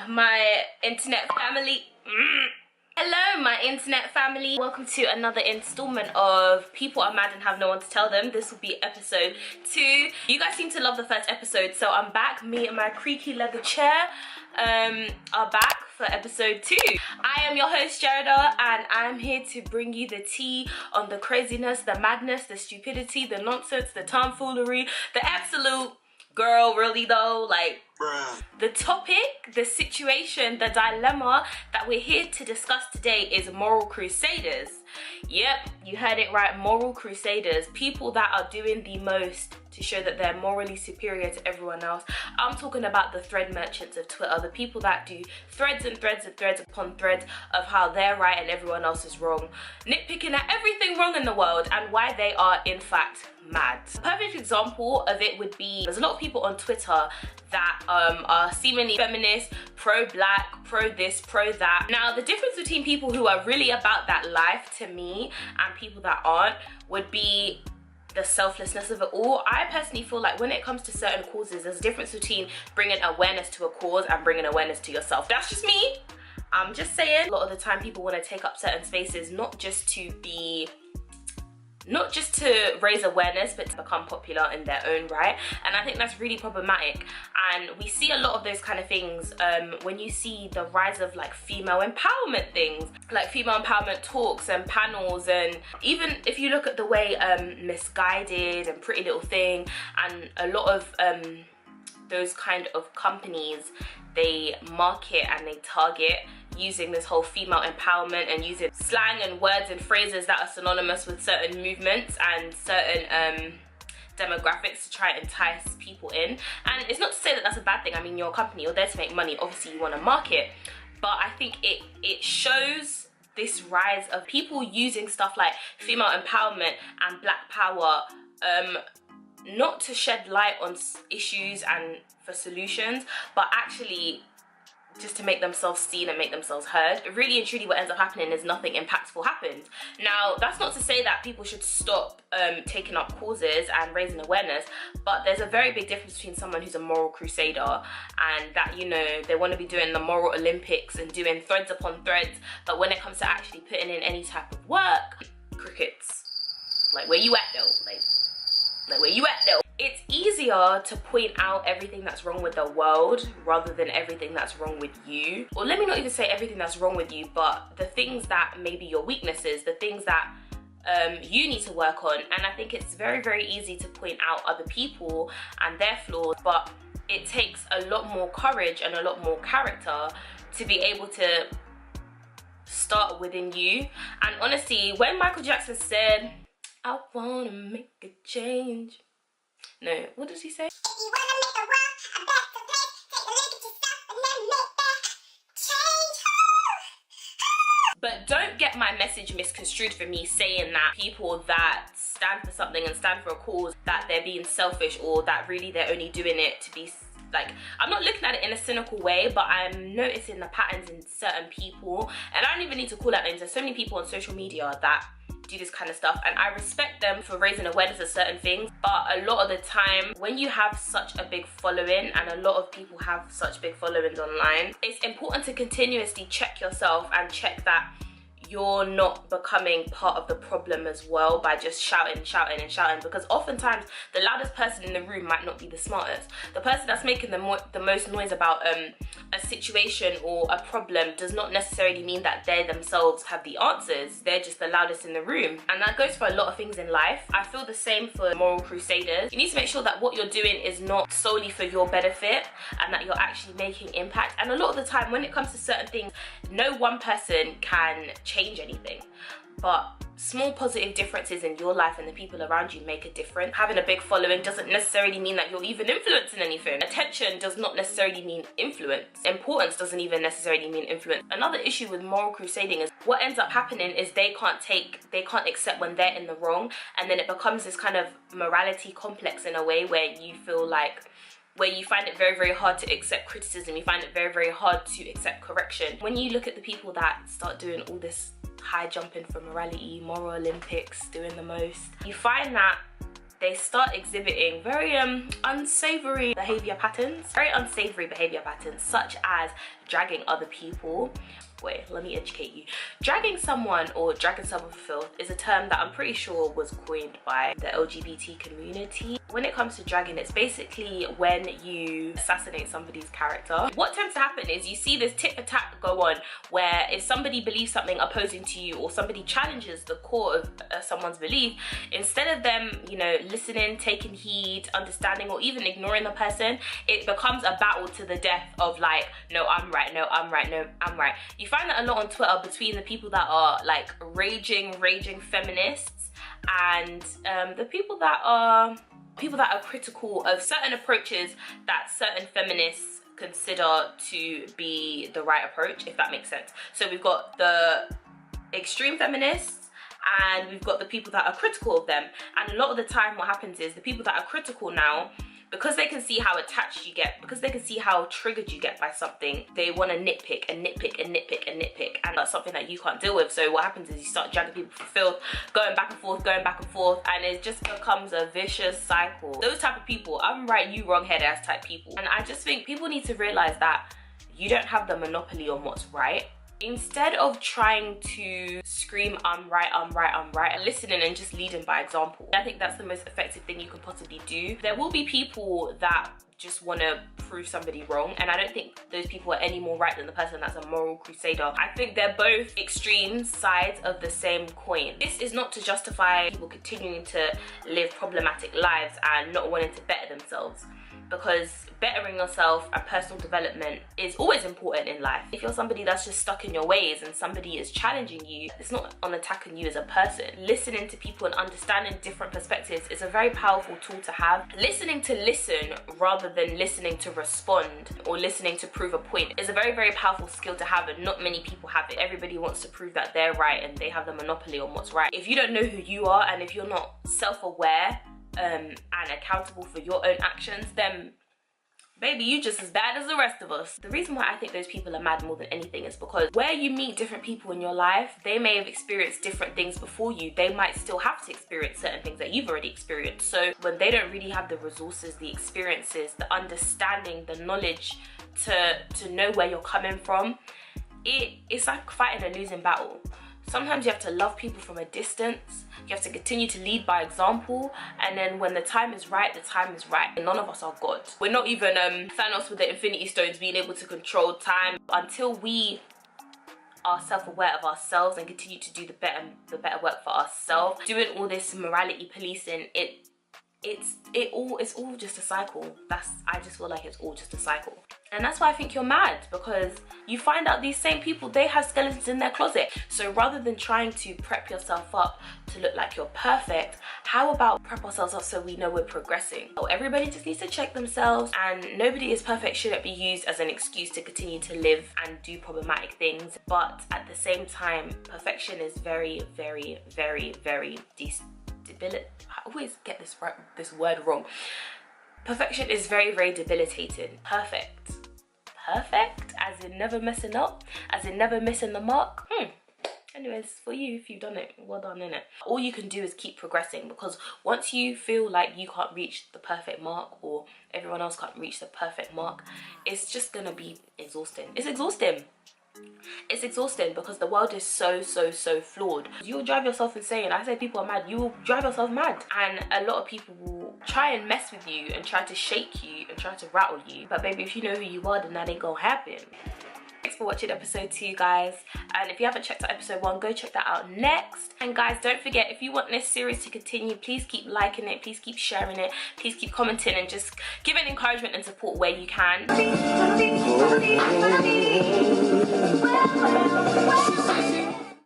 my internet family. Hello, my internet family. Welcome to another installment of People Are Mad and Have No One to Tell Them. This will be episode 2. You guys seem to love the first episode, so I'm back. Me and my creaky leather chair are back for episode 2. I am your host, Jarida, and I'm here to bring you the tea on the craziness, the madness, the stupidity, the nonsense, the tomfoolery, the absolute girl, really though, like, the topic, the situation, the dilemma that we're here to discuss today is moral crusaders. Yep, you heard it right, moral crusaders. People that are doing the most to show that they're morally superior to everyone else. I'm talking about the thread merchants of Twitter, the people that do threads and threads and threads upon threads of how they're right and everyone else is wrong, nitpicking at everything wrong in the world and why they are in fact mad. A perfect example of it would be, there's a lot of people on Twitter that are seemingly feminist, pro-black, pro-this, pro-that. Now, the difference between people who are really about that life, to me, and people that aren't, would be the selflessness of it all. I personally feel like when it comes to certain causes, there's a difference between bringing awareness to a cause and bringing awareness to yourself. That's just me. I'm just saying. A lot of the time people want to take up certain spaces, not just to raise awareness, but to become popular in their own right. And I think that's really problematic. And we see a lot of those kind of things when you see the rise of like female empowerment things, like female empowerment talks and panels. And even if you look at the way Misguided and Pretty Little Thing and a lot of those kind of companies, they market and they target using this whole female empowerment and using slang and words and phrases that are synonymous with certain movements and certain demographics to try and entice people in. And it's not to say that that's a bad thing. I mean, you're a company, you're there to make money, obviously you want to market, but I think it shows this rise of people using stuff like female empowerment and black power not to shed light on issues and for solutions, but actually just to make themselves seen and make themselves heard. Really and truly what ends up happening is nothing impactful happens. Now, that's not to say that people should stop taking up causes and raising awareness, but there's a very big difference between someone who's a moral crusader and that, you know, they want to be doing the moral Olympics and doing threads upon threads, but when it comes to actually putting in any type of work, crickets. Like, where you at though? Like where you at though? It's easier to point out everything that's wrong with the world rather than everything that's wrong with you. Or let me not even say everything that's wrong with you, but the things that may be your weaknesses, the things that you need to work on. And I think it's very, very easy to point out other people and their flaws, but it takes a lot more courage and a lot more character to be able to start within you. And honestly, when Michael Jackson said, "I wanna make a change." No, what does he say? If you wanna make the world a better place, take a look at yourself and then make that change. But don't get my message misconstrued for me saying that people that stand for something and stand for a cause, that they're being selfish or that really they're only doing it to be like, I'm not looking at it in a cynical way, but I'm noticing the patterns in certain people. And I don't even need to call out names. There's so many people on social media that do this kind of stuff, and I respect them for raising awareness of certain things, but a lot of the time when you have such a big following, and a lot of people have such big followings online, it's important to continuously check yourself and check that you're not becoming part of the problem as well by just shouting, because oftentimes the loudest person in the room might not be the smartest. The person that's making the most noise about a situation or a problem does not necessarily mean that they themselves have the answers. They're just the loudest in the room. And that goes for a lot of things in life. I feel the same for moral crusaders. You need to make sure that what you're doing is not solely for your benefit and that you're actually making impact. And a lot of the time when it comes to certain things, no one person can change anything, but small positive differences in your life and the people around you make a difference. Having a big following doesn't necessarily mean that you're even influencing anything. Attention does not necessarily mean influence. Importance doesn't even necessarily mean influence. Another issue with moral crusading is what ends up happening is they can't accept when they're in the wrong, and then it becomes this kind of morality complex in a way where you feel like, where you find it very, very hard to accept criticism. You find it very, very hard to accept correction. When you look at the people that start doing all this high jumping for morality, moral Olympics, doing the most, you find that they start exhibiting very unsavory behavior patterns, such as dragging other people. Wait, let me educate you. Dragging someone or dragging someone for filth is a term that I'm pretty sure was coined by the LGBT community. When it comes to dragging, it's basically when you assassinate somebody's character. What tends to happen is you see this tit for tat go on, where if somebody believes something opposing to you or somebody challenges the core of someone's belief, instead of them, you know, listening, taking heed, understanding, or even ignoring the person, it becomes a battle to the death of like, no, I'm right, no, I'm right, no, I'm right. You find that a lot on Twitter between the people that are like raging feminists and the people that are critical of certain approaches that certain feminists consider to be the right approach, if that makes sense. So we've got the extreme feminists and we've got the people that are critical of them. And a lot of the time what happens is the people that are critical now, because they can see how attached you get, because they can see how triggered you get by something, they want to nitpick and nitpick and nitpick and nitpick, and that's something that you can't deal with. So what happens is you start dragging people for filth, going back and forth, and it just becomes a vicious cycle. Those type of people, I'm right, you wrong, head ass type people. And I just think people need to realize that you don't have the monopoly on what's right. Instead of trying to scream, I'm right, listening and just leading by example. I think that's the most effective thing you can possibly do. There will be people that just want to prove somebody wrong, and I don't think those people are any more right than the person that's a moral crusader. I think they're both extreme sides of the same coin. This is not to justify people continuing to live problematic lives and not wanting to better themselves, because bettering yourself and personal development is always important in life. If you're somebody that's just stuck in your ways and somebody is challenging you, it's not on attacking you as a person. Listening to people and understanding different perspectives is a very powerful tool to have. Listening to listen rather than listening to respond or listening to prove a point is a very powerful skill to have, and not many people have it. Everybody wants to prove that they're right and they have the monopoly on what's right. If you don't know who you are and if you're not self-aware and accountable for your own actions, then baby, you just as bad as the rest of us. The reason why I think those people are mad more than anything is because where you meet different people in your life, they may have experienced different things before you. They might still have to experience certain things that you've already experienced. So when they don't really have the resources, the experiences, the understanding, the knowledge to know where you're coming from, it's like fighting a losing battle. Sometimes you have to love people from a distance. You have to continue to lead by example, and then when the time is right, the time is right. And none of us are God. We're not even Thanos with the Infinity Stones being able to control time. Until we are self-aware of ourselves and continue to do the better work for ourselves, doing all this morality policing, it's all just a cycle. I just feel like it's all just a cycle. And that's why I think you're mad, because you find out these same people, they have skeletons in their closet. So rather than trying to prep yourself up to look like you're perfect, how about prep ourselves up so we know we're progressing? So everybody just needs to check themselves, and nobody is perfect shouldn't be used as an excuse to continue to live and do problematic things. But at the same time, perfection is very debilitating. I always get this word wrong. Perfection is very debilitating. Perfect, as in never messing up, as in never missing the mark. Anyways, for you, if you've done it, well done, innit? All you can do is keep progressing, because once you feel like you can't reach the perfect mark, or everyone else can't reach the perfect mark, it's just gonna be exhausting. It's exhausting. It's exhausting because the world is so flawed. You'll drive yourself insane. I say people are mad, you will drive yourself mad. And a lot of people will try and mess with you and try to shake you and try to rattle you. But baby, if you know who you are, then that ain't gonna happen. Thanks for watching episode 2, guys. And if you haven't checked out episode 1, go check that out next. And guys, don't forget, if you want this series to continue, please keep liking it, please keep sharing it, please keep commenting, and just giving encouragement and support where you can.